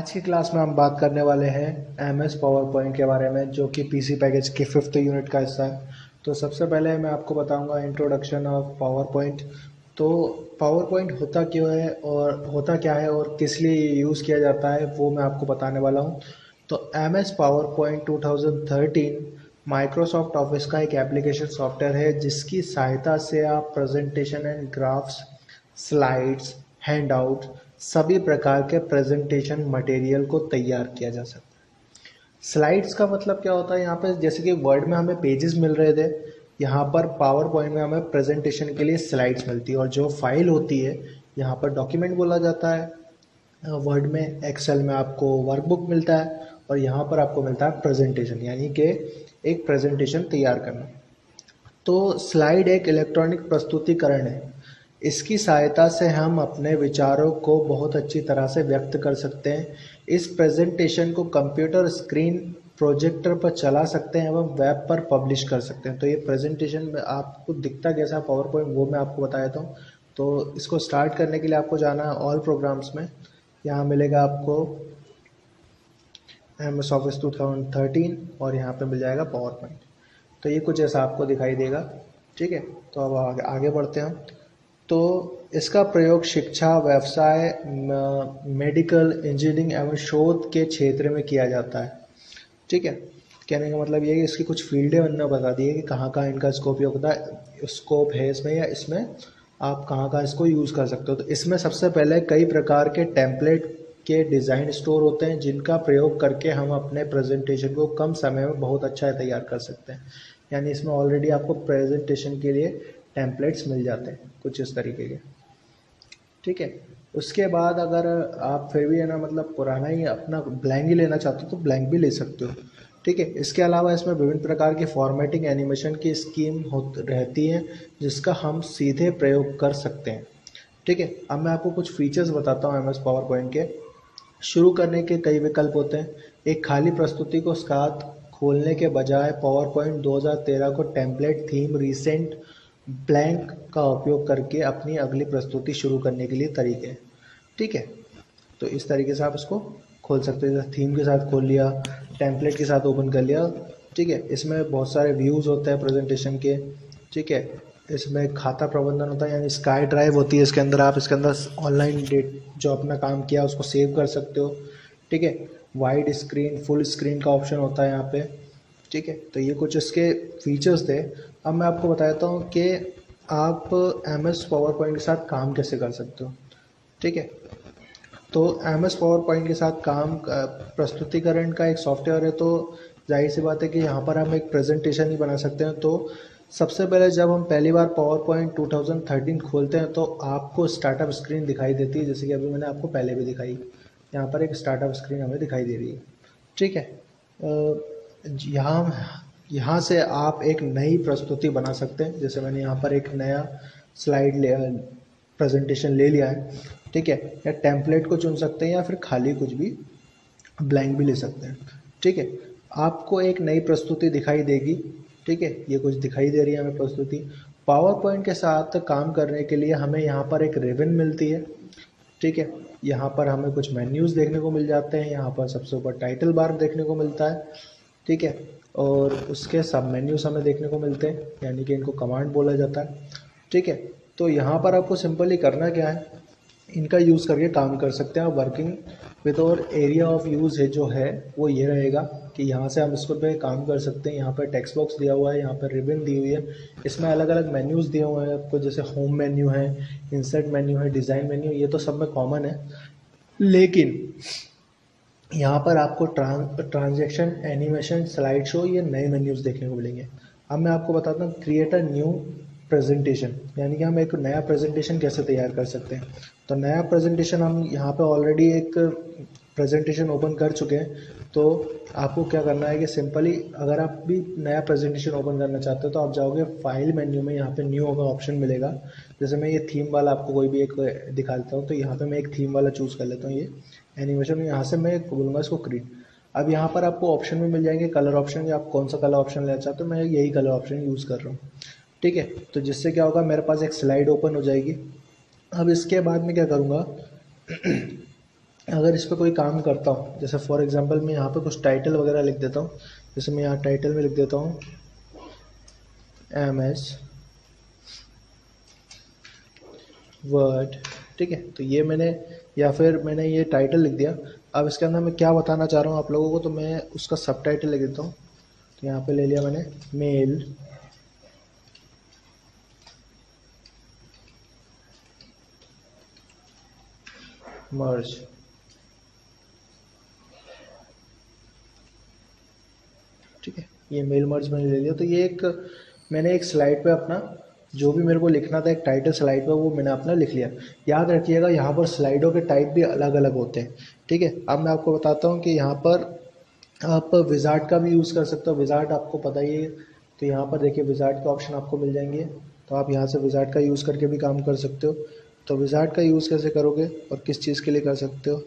आज की क्लास में हम बात करने वाले हैं MS पावर पॉइंट के बारे में, जो कि पीसी पैकेज के 5th यूनिट का हिस्सा है। तो सबसे पहले मैं आपको बताऊंगा इंट्रोडक्शन ऑफ पावर पॉइंट। तो पावर पॉइंट होता क्यों है और होता क्या है और किस लिए यूज़ किया जाता है, वो मैं आपको बताने वाला हूं। तो MS power point 2013 Microsoft office का एक एप्लीकेशन सॉफ्टवेयर है, जिसकी सहायता से आप presentation and graphs, slides, handout, सभी प्रकार के प्रेजेंटेशन मटेरियल को तैयार किया जा सकता है। स्लाइड्स का मतलब क्या होता है, यहाँ पे जैसे कि वर्ड में हमें पेजेस मिल रहे थे, यहाँ पर पावर पॉइंट में हमें प्रेजेंटेशन के लिए स्लाइड्स मिलती है। और जो फाइल होती है, यहाँ पर डॉक्यूमेंट बोला जाता है। वर्ड में, एक्सेल में आपको वर्कबुक मिलता है, और यहाँ पर आपको मिलता है प्रेजेंटेशन, यानी कि एक प्रेजेंटेशन तैयार करना। तो स्लाइड एक इलेक्ट्रॉनिक प्रस्तुतिकरण है। इसकी सहायता से हम अपने विचारों को बहुत अच्छी तरह से व्यक्त कर सकते हैं। इस प्रेजेंटेशन को कंप्यूटर स्क्रीन, प्रोजेक्टर पर चला सकते हैं एवं वेब पर पब्लिश कर सकते हैं। तो ये प्रेजेंटेशन में आपको दिखता कैसा है पावर पॉइंट, वो मैं आपको बता देता हूँ। तो इसको स्टार्ट करने के लिए आपको जाना है ऑल प्रोग्राम्स में। यहाँ मिलेगा आपको MS ऑफिस 2013 और यहाँ पे मिल जाएगा पावर पॉइंट। तो ये कुछ ऐसा आपको दिखाई देगा। ठीक है, तो अब आगे बढ़ते हैं हम। तो इसका प्रयोग शिक्षा, व्यवसाय, मेडिकल, इंजीनियरिंग एवं शोध के क्षेत्र में किया जाता है। ठीक है, कहने का मतलब ये है कि इसकी कुछ फील्डें हमने बता दी है कि कहाँ कहाँ इनका स्कोप होता है, स्कोप है इसमें, या इसमें आप कहाँ कहाँ इसको यूज़ कर सकते हो। तो इसमें सबसे पहले कई प्रकार के टेम्पलेट के डिज़ाइन स्टोर होते हैं, जिनका प्रयोग करके हम अपने प्रेजेंटेशन को कम समय में बहुत अच्छा तैयार कर सकते हैं। यानी इसमें ऑलरेडी आपको प्रेजेंटेशन के लिए टेम्पलेट्स मिल जाते हैं कुछ इस तरीके के। ठीक है, उसके बाद अगर आप फिर भी है ना, मतलब पुराना ही अपना ब्लैंक ही लेना चाहते हो तो ब्लैंक भी ले सकते हो। ठीक है, इसके अलावा इसमें विभिन्न प्रकार की फॉर्मेटिंग एनिमेशन की स्कीम रहती है, जिसका हम सीधे प्रयोग कर सकते हैं। ठीक है, अब मैं आपको कुछ फीचर्स बताता हूँ MS पावर पॉइंट के। शुरू करने के कई विकल्प होते हैं। एक खाली प्रस्तुति को साथ खोलने के बजाय पावर पॉइंट 2013 को टेम्पलेट, थीम, रिसेंट, ब्लैंक का उपयोग करके अपनी अगली प्रस्तुति शुरू करने के लिए तरीके हैं। ठीक है, तो इस तरीके से आप इसको खोल सकते हो। थीम के साथ खोल लिया, टेम्पलेट के साथ ओपन कर लिया। ठीक है, इसमें बहुत सारे व्यूज़ होते हैं प्रेजेंटेशन के। ठीक है, इसमें खाता प्रबंधन होता है, यानी स्काई ड्राइव होती है इसके अंदर। आप इसके अंदर ऑनलाइन डेट जो अपना काम किया उसको सेव कर सकते हो। ठीक है, वाइड स्क्रीन, फुल स्क्रीन का ऑप्शन होता है यहाँ पे। ठीक है, तो ये कुछ इसके फीचर्स थे। अब मैं आपको बता देता हूँ कि आप MS पावर पॉइंट के साथ काम कैसे कर सकते हो। ठीक है, तो MS पावर पॉइंट के साथ काम प्रस्तुतिकरण का एक सॉफ्टवेयर है। तो जाहिर सी बात है कि यहाँ पर हम एक प्रेजेंटेशन ही बना सकते हैं। तो सबसे पहले जब हम पहली बार पावर पॉइंट 2013 खोलते हैं तो आपको स्टार्टअप स्क्रीन दिखाई देती है, जैसे कि अभी मैंने आपको पहले भी दिखाई। यहाँ पर एक स्टार्टअप स्क्रीन हमें दिखाई दे रही है। ठीक है, यहाँ से आप एक नई प्रस्तुति बना सकते हैं। जैसे मैंने यहाँ पर एक नया स्लाइड प्रेजेंटेशन ले लिया है। ठीक है, या टेम्पलेट को चुन सकते हैं या फिर खाली कुछ भी ब्लैंक भी ले सकते हैं। ठीक है, आपको एक नई प्रस्तुति दिखाई देगी। ठीक है, ये कुछ दिखाई दे रही है हमें प्रस्तुति। पावर पॉइंट के साथ काम करने के लिए हमें यहाँ पर एक रिबन मिलती है। ठीक है, यहाँ पर हमें कुछ मेन्यूज़ देखने को मिल जाते हैं। यहाँ पर सबसे ऊपर टाइटल बार देखने को मिलता है। ठीक है, और उसके सब मेन्यूज़ हमें देखने को मिलते हैं, यानी कि इनको कमांड बोला जाता है। ठीक है, तो यहाँ पर आपको सिंपली करना क्या है, इनका यूज़ करके काम कर सकते हैं। वर्किंग विद और एरिया ऑफ यूज़ है जो है वो ये रहेगा कि यहाँ से हम इसको पे काम कर सकते हैं। यहाँ पर टेक्स्ट बॉक्स दिया हुआ है, यहाँ पर रिबन दी हुई है, इसमें अलग अलग मेन्यूज़ दिए हुए हैं आपको, जैसे होम मेन्यू है, इंसर्ट मेन्यू है, डिज़ाइन मेन्यू, ये तो सब में कॉमन है। लेकिन यहाँ पर आपको ट्रांजैक्शन, एनिमेशन, स्लाइड शो, ये नए मेन्यूज़ देखने को मिलेंगे। अब मैं आपको बताता हूँ क्रिएट अ न्यू प्रेजेंटेशन, यानी कि हम एक नया प्रेजेंटेशन कैसे तैयार कर सकते हैं। तो नया प्रेजेंटेशन हम यहाँ पे ऑलरेडी एक प्रेजेंटेशन ओपन कर चुके हैं। तो आपको क्या करना है कि सिंपली अगर आप भी नया प्रेजेंटेशन ओपन करना चाहते हो तो आप जाओगे फाइल मेन्यू में, यहाँ पे न्यू का ऑप्शन मिलेगा। जैसे मैं ये थीम वाला आपको कोई भी एक दिखा देता हूँ, तो यहाँ पे मैं एक थीम वाला चूज़ कर लेता हूँ, ये एनिमेशन में। यहाँ से मैं बोलूँगा इसको क्रिएट। अब यहाँ पर आपको ऑप्शन में मिल जाएंगे कलर ऑप्शन, या आप कौन सा कलर ऑप्शन लेना चाहते हो। मैं यही कलर ऑप्शन यूज़ कर रहा हूँ। ठीक है, तो जिससे क्या होगा, मेरे पास एक स्लाइड ओपन हो जाएगी। अब इसके बाद मैं क्या करूँगा अगर इस पर कोई काम करता हूँ, जैसे फॉर एग्जांपल मैं यहाँ पे कुछ टाइटल वगैरह लिख देता हूँ, जैसे मैं यहाँ टाइटल में लिख देता हूँ MS वर्ड, ठीक है। तो ये मैंने, या फिर मैंने ये टाइटल लिख दिया। अब इसके अंदर मैं क्या बताना चाह रहा हूँ आप लोगों को, तो मैं उसका सब टाइटल लिख देता हूँ। तो यहाँ पे ले लिया मैंने मेल मर्ज, ठीक है। ये मेल मर्ज मैंने ले लिया। तो ये एक मैंने एक स्लाइड पे अपना जो भी मेरे को लिखना था एक टाइटल स्लाइड पे, वो मैंने अपना लिख लिया। याद रखिएगा यहाँ पर स्लाइडों के टाइप भी अलग अलग होते हैं, ठीक है। अब मैं आपको बताता हूँ कि यहाँ पर आप विजार्ड का भी यूज़ कर सकते हो। विजार्ड आपको पता ही है, तो यहाँ पर देखिए विजार्ड के ऑप्शन आपको मिल जाएंगे, तो आप यहाँ से विजार्ड का यूज़ करके भी काम कर सकते हो। तो विजार्ड का यूज़ कैसे करोगे और किस चीज़ के लिए कर सकते हो,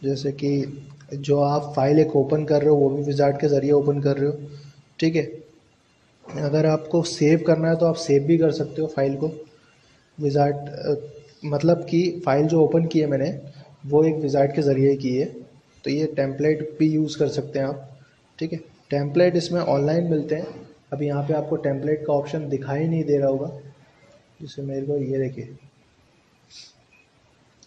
जैसे कि जो आप फाइल एक ओपन कर रहे हो वो भी विजार्ड के ज़रिए ओपन कर रहे हो, ठीक है। अगर आपको सेव करना है तो आप सेव भी कर सकते हो फाइल को विजार्ड, मतलब कि फ़ाइल जो ओपन की है मैंने वो एक विजार्ड के ज़रिए की है। तो ये टेम्पलेट भी यूज़ कर सकते हैं आप, ठीक है। टेम्पलेट इसमें ऑनलाइन मिलते हैं। अभी यहाँ पे आपको टेम्पलेट का ऑप्शन दिखाई नहीं दे रहा होगा, जैसे मेरे को ये देखिए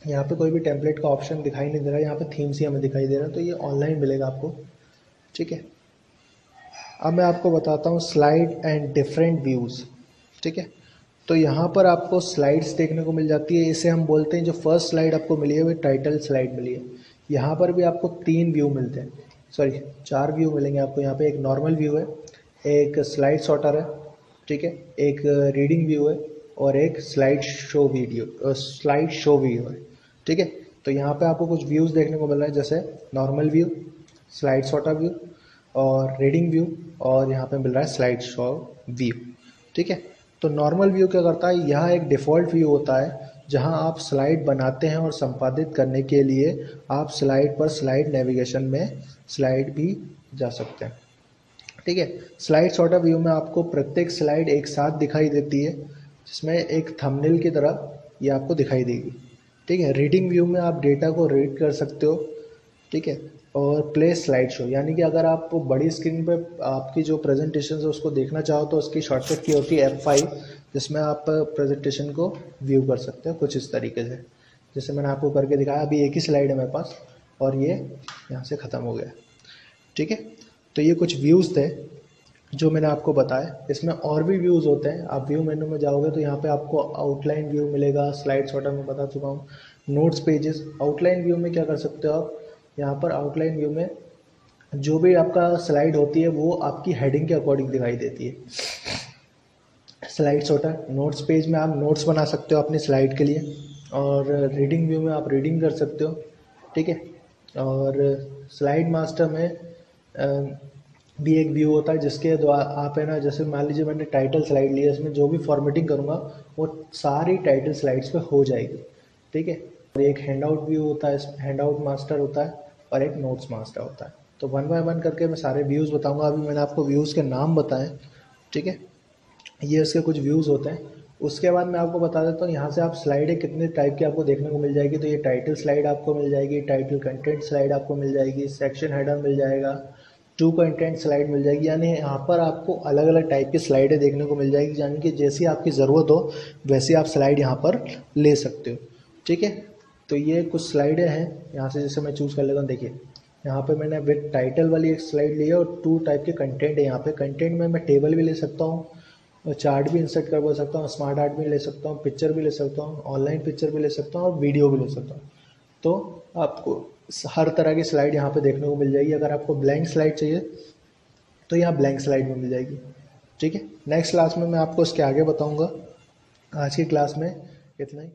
यहाँ पे कोई भी टेम्पलेट का ऑप्शन दिखाई नहीं दे रहा है, यहाँ पे थीम्स ही हमें दिखाई दे रहा है। तो ये ऑनलाइन मिलेगा आपको, ठीक है। अब मैं आपको बताता हूँ स्लाइड एंड डिफरेंट व्यूज़, ठीक है। तो यहाँ पर आपको स्लाइड्स देखने को मिल जाती है, इसे हम बोलते हैं, जो फर्स्ट स्लाइड आपको मिली है वो टाइटल स्लाइड मिली है। यहाँ पर भी आपको 3 व्यू मिलते हैं, सॉरी 4 व्यू मिलेंगे आपको। यहाँ पे एक नॉर्मल व्यू है, एक स्लाइड सॉर्टर है, ठीक है, एक रीडिंग व्यू है और एक स्लाइड शो व्यू है, ठीक है। तो यहाँ पे आपको कुछ व्यूज़ देखने को मिल रहा है, जैसे normal view, slide sorter view और रीडिंग व्यू, और यहाँ पे मिल रहा है स्लाइड शो व्यू, ठीक है। तो नॉर्मल व्यू क्या करता है, यह एक डिफ़ॉल्ट व्यू होता है जहां आप स्लाइड बनाते हैं और संपादित करने के लिए आप स्लाइड पर स्लाइड नेविगेशन में स्लाइड भी जा सकते हैं, ठीक है। स्लाइड सॉर्टर व्यू में आपको प्रत्येक स्लाइड एक साथ दिखाई देती है, जिसमें एक थंबनेल की तरह ये आपको दिखाई देगी, ठीक है। रीडिंग व्यू में आप डेटा को रीड कर सकते हो, ठीक है। और प्ले स्लाइड शो, यानी कि अगर आप बड़ी स्क्रीन पे आपकी जो प्रेजेंटेशन है उसको देखना चाहो तो उसकी शॉर्टकट की होती है F5, जिसमें आप प्रेजेंटेशन को व्यू कर सकते हो कुछ इस तरीके से, जैसे मैंने आपको करके दिखाया। अभी एक ही स्लाइड है मेरे पास और ये यहाँ से ख़त्म हो गया, ठीक है। तो ये कुछ व्यूज़ थे जो मैंने आपको बताया। इसमें और भी व्यूज़ होते हैं, आप व्यू मेनू में जाओगे तो यहाँ पे आपको आउटलाइन व्यू मिलेगा, स्लाइड सॉर्टर में बता चुका हूँ, नोट्स पेजेस। आउटलाइन व्यू में क्या कर सकते हो आप, यहाँ पर आउटलाइन व्यू में जो भी आपका स्लाइड होती है वो आपकी हेडिंग के अकॉर्डिंग दिखाई देती है। स्लाइड सॉर्टर, नोट्स पेज में आप नोट्स बना सकते हो अपनी स्लाइड के लिए, और रीडिंग व्यू में आप रीडिंग कर सकते हो, ठीक है। और स्लाइड मास्टर में भी एक व्यू होता है जिसके द्वारा आप है ना, जैसे मान लीजिए मैंने टाइटल स्लाइड लिया, इसमें जो भी फॉर्मेटिंग करूँगा वो सारी टाइटल स्लाइड्स पे हो जाएगी, ठीक है। और एक हैंड आउट व्यू होता है, हैंड आउट मास्टर होता है, और एक नोट्स मास्टर होता है। तो 1 बाय 1 करके मैं सारे व्यूज़ बताऊँगा। अभी मैंने आपको व्यूज़ के नाम बताएं, ठीक है, ये इसके कुछ व्यूज़ होते हैं। उसके बाद मैं आपको बता देता हूँ यहाँ से आप स्लाइडें कितने टाइप की आपको देखने को मिल जाएगी। तो ये टाइटल स्लाइड आपको मिल जाएगी, टाइटल कंटेंट स्लाइड आपको मिल जाएगी, सेक्शन हेडर मिल जाएगा, टू कंटेंट स्लाइड मिल जाएगी। यानी यहाँ पर आपको अलग अलग टाइप की स्लाइडें देखने को मिल जाएगी, यानी कि जैसी आपकी ज़रूरत हो वैसी आप स्लाइड यहाँ पर ले सकते हो, ठीक है। तो ये कुछ स्लाइडें हैं, यहाँ से जैसे मैं चूज़ कर लेता हूँ। देखिए यहाँ पे मैंने विद टाइटल वाली एक स्लाइड ली है और 2 टाइप के कंटेंट है यहाँ पे। कंटेंट में मैं टेबल भी ले सकता हूँ, चार्ट भी इंसर्ट कर सकता हूँ, स्मार्ट आर्ट भी ले सकता हूँ, पिक्चर भी ले सकता हूँ, ऑनलाइन पिक्चर भी ले सकता हूँ और वीडियो भी ले सकता हूँ। तो आपको हर तरह की स्लाइड यहाँ पे देखने को मिल जाएगी। अगर आपको ब्लैंक स्लाइड चाहिए तो यहाँ ब्लैंक स्लाइड में मिल जाएगी, ठीक है। नेक्स्ट क्लास में मैं आपको इसके आगे बताऊँगा। आज की क्लास में इतना ही।